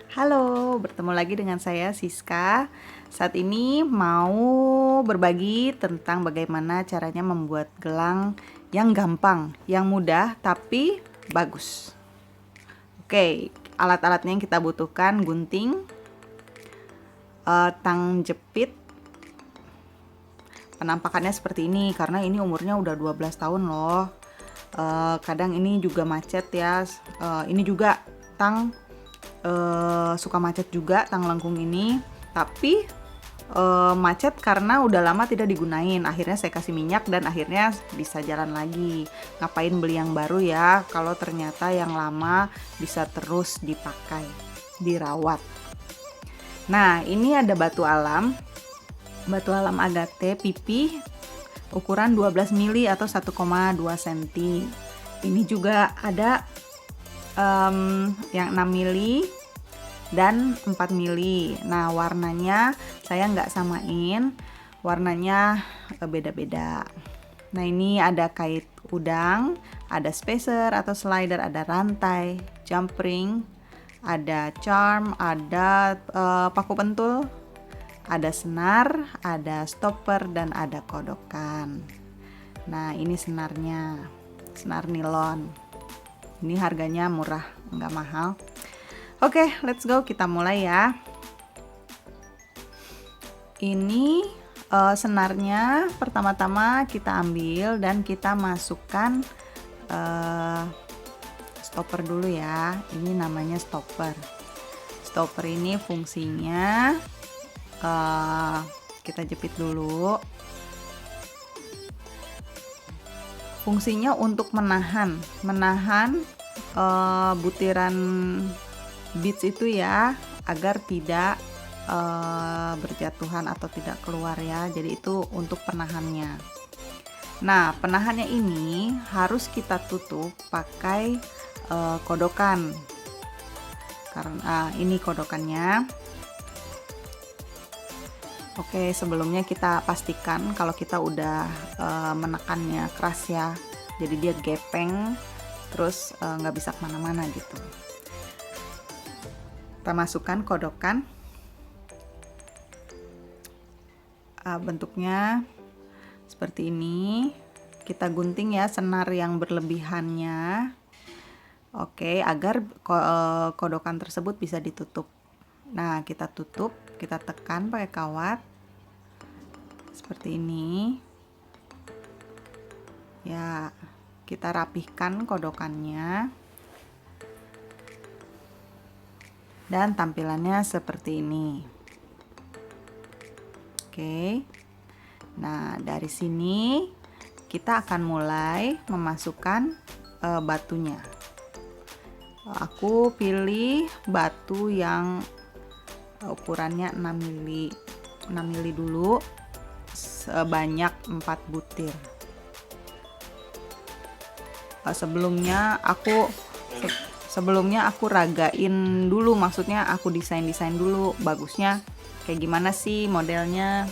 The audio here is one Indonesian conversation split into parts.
Halo, bertemu lagi dengan saya Siska. Saat ini mau berbagi tentang bagaimana caranya membuat gelang yang gampang, yang mudah tapi bagus. Oke, alat-alatnya yang kita butuhkan gunting, tang jepit. Penampakannya seperti ini karena ini umurnya udah 12 tahun loh. Kadang ini juga macet ya. Ini juga tang suka macet juga tang lengkung ini, tapi macet karena udah lama tidak digunain. Akhirnya saya kasih minyak dan akhirnya bisa jalan lagi. Ngapain beli yang baru ya kalau ternyata yang lama bisa terus dipakai, dirawat. Nah, ini ada batu alam agate pipih ukuran 12 mili atau 1,2 cm. Ini juga ada yang 6 mili dan 4 mili. Nah, warnanya saya nggak samain, warnanya beda-beda. Nah, ini ada kait udang, ada spacer atau slider, ada rantai, jump ring, ada charm, ada paku pentul, ada senar, ada stopper, dan ada kodokan. Nah, ini senarnya, senar nilon. Ini harganya murah, nggak mahal. Oke, let's go, kita mulai ya. Ini senarnya pertama-tama kita ambil dan kita masukkan stopper dulu ya. Ini namanya stopper. Stopper ini fungsinya kita jepit dulu. Fungsinya untuk menahan butiran beads itu ya, agar tidak berjatuhan atau tidak keluar ya. Jadi itu untuk penahannya. Nah, penahannya ini harus kita tutup pakai kodokan. Karena ini kodokannya. Oke, sebelumnya kita pastikan kalau kita udah menekannya keras ya, jadi dia gepeng, terus nggak bisa kemana-mana gitu. Kita masukkan kodokan, bentuknya seperti ini. Kita gunting ya senar yang berlebihannya, oke, agar kodokan tersebut bisa ditutup. Nah, kita tutup, kita tekan pakai kawat seperti ini ya. Kita rapihkan kodokannya dan tampilannya seperti ini. Oke, nah dari sini kita akan mulai memasukkan batunya. Aku pilih batu yang ukurannya 6 mili. 6 mili dulu, sebanyak 4 butir. Sebelumnya aku ragain dulu, maksudnya aku desain dulu bagusnya kayak gimana sih modelnya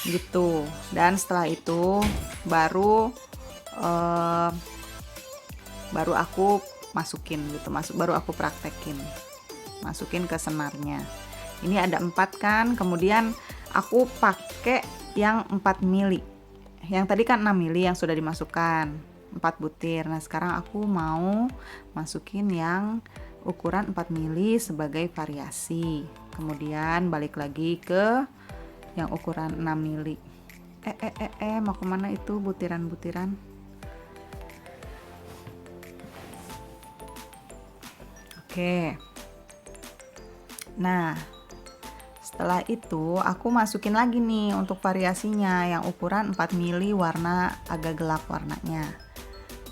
gitu. Dan setelah itu baru aku masukin gitu, baru aku praktekin, masukin ke senarnya. Ini ada 4 kan, kemudian aku pakai yang 4 mili. Yang tadi kan 6 mili yang sudah dimasukkan 4 butir. Nah, sekarang aku mau masukin yang ukuran 4 mili sebagai variasi. Kemudian balik lagi ke yang ukuran 6 mili. Mau kemana itu butiran-butiran? Oke. Nah, setelah itu aku masukin lagi nih untuk variasinya yang ukuran 4 mili, warna agak gelap warnanya.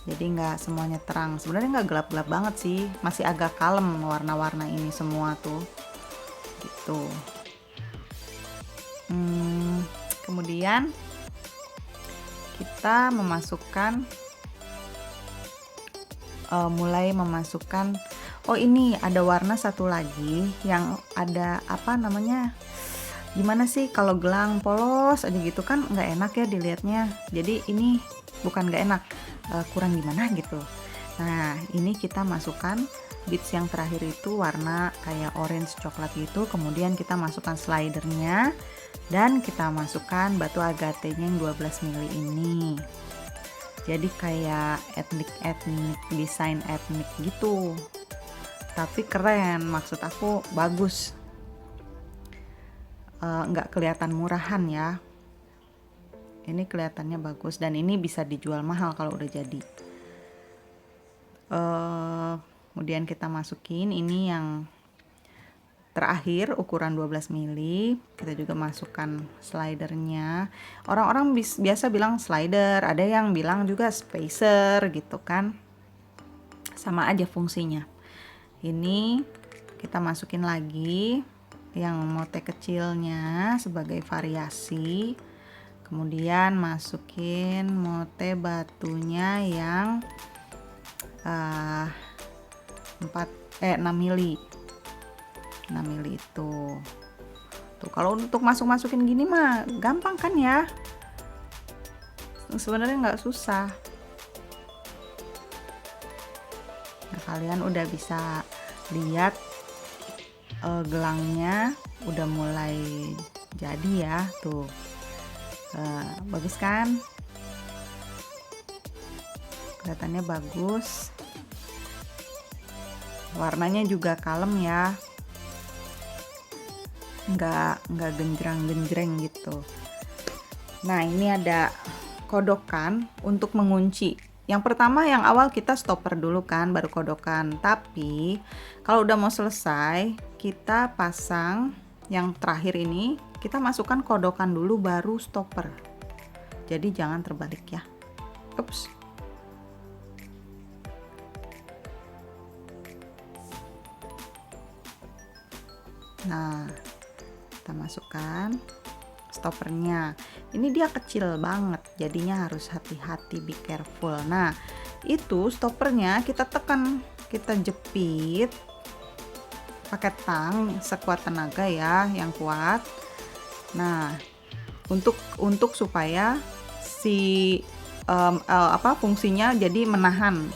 Jadi nggak semuanya terang. Sebenarnya nggak gelap-gelap banget sih, masih agak kalem warna-warna ini semua tuh. Gitu. Kemudian kita memasukkan mulai memasukkan. Oh, ini ada warna satu lagi yang ada apa namanya? Gimana sih kalau gelang polos aja gitu kan nggak enak ya dilihatnya. Jadi ini bukan nggak enak, kurang gimana gitu. Nah, ini kita masukkan beads yang terakhir itu warna kayak orange coklat gitu. Kemudian kita masukkan slidernya dan kita masukkan batu agatenya yang 12 mili ini. Jadi kayak etnik desain etnik gitu, tapi keren, maksud aku bagus, nggak kelihatan murahan ya. Ini kelihatannya bagus dan ini bisa dijual mahal kalau udah jadi. Kemudian kita masukin ini yang terakhir ukuran 12 mili. Kita juga masukkan slidernya. Orang-orang biasa bilang slider, ada yang bilang juga spacer gitu kan, sama aja fungsinya. Ini kita masukin lagi yang mote kecilnya sebagai variasi. Kemudian masukin mote batunya yang 6 mili. 6 mili itu. Tuh, kalau untuk masukin gini mah gampang kan ya? Sebenarnya nggak susah. Nah, kalian udah bisa lihat gelangnya udah mulai jadi ya, tuh. Bagus kan? Kelihatannya bagus. Warnanya juga kalem ya, nggak genjreng gitu. Nah, ini ada kodokan untuk mengunci. Yang pertama, yang awal kita stopper dulu kan, baru kodokan. Tapi kalau udah mau selesai, kita pasang yang terakhir ini, kita masukkan kodokan dulu baru stopper. Jadi jangan terbalik ya. Ups. Nah, kita masukkan stoppernya. Ini dia kecil banget, jadinya harus hati-hati, be careful. Nah, itu stoppernya kita tekan, kita jepit pakai tang sekuat tenaga ya, yang kuat. Nah, untuk supaya si fungsinya jadi menahan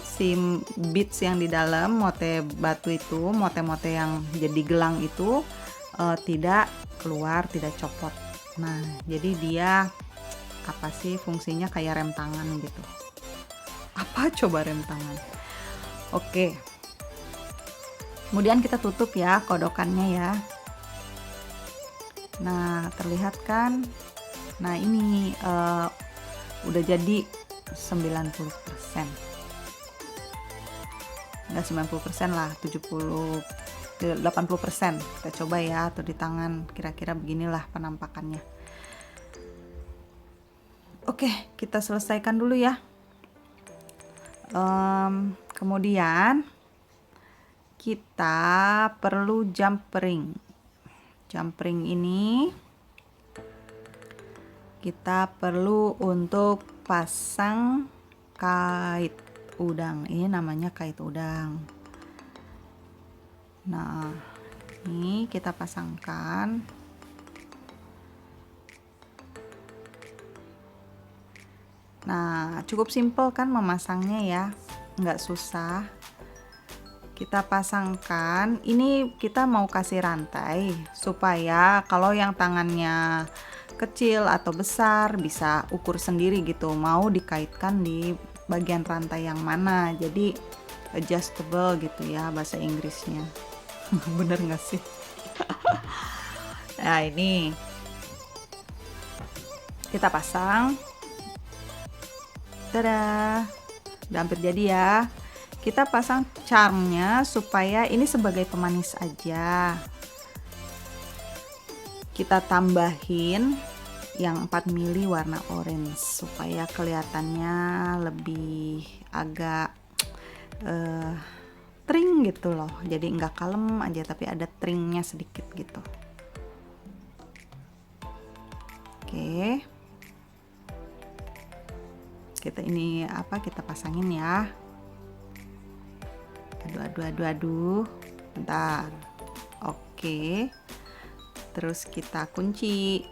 si beads yang di dalam mote batu itu, mote-mote yang jadi gelang itu tidak keluar, tidak copot. Nah, jadi dia apa sih fungsinya, kayak rem tangan gitu. Apa coba rem tangan? Oke. Kemudian kita tutup ya kodokannya ya. Nah, terlihat kan? Nah, ini udah jadi 90%. Enggak 90% lah, 80%. Kita coba ya, atau di tangan kira-kira beginilah penampakannya. Oke, kita selesaikan dulu ya. Kemudian kita perlu jumpering. Jumpering ini kita perlu untuk pasang kait udang. Ini namanya kait udang. Nah, ini kita pasangkan. Nah, cukup simple kan memasangnya ya, nggak susah. Kita pasangkan, ini kita mau kasih rantai supaya kalau yang tangannya kecil atau besar bisa ukur sendiri gitu, mau dikaitkan di bagian rantai yang mana. Jadi adjustable gitu ya bahasa Inggrisnya. Bener nggak sih? Nah, ini kita pasang. Tada, udah hampir jadi ya. Kita pasang charmnya supaya ini sebagai pemanis aja. Kita tambahin yang 4 mili warna orange supaya kelihatannya lebih agak tring gitu loh. Jadi nggak kalem aja tapi ada tringnya sedikit gitu. Oke. Kita pasangin ya. Aduh. Bentar. Oke. Terus kita kunci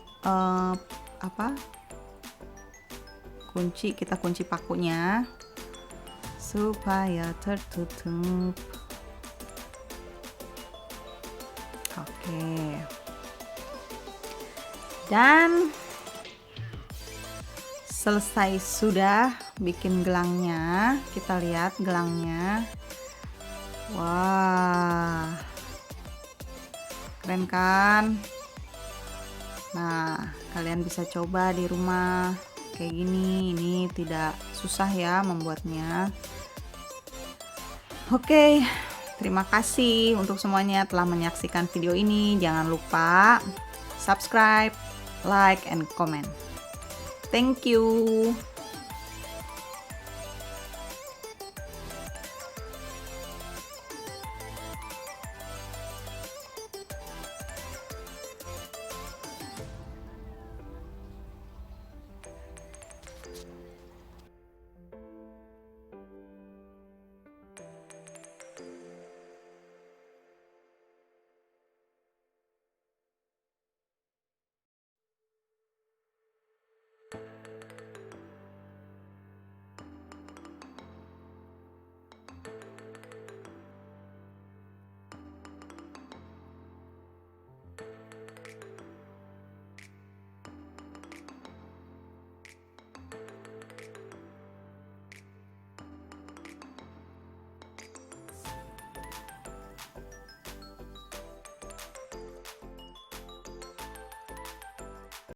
kunci pakunya supaya tertutup. Oke. Dan selesai sudah bikin gelangnya. Kita lihat gelangnya. Wah, keren kan? Nah, kalian bisa coba di rumah kayak gini. Ini tidak susah ya membuatnya. Oke, terima kasih untuk semuanya telah menyaksikan video ini. Jangan lupa subscribe, like, and comment. Thank you.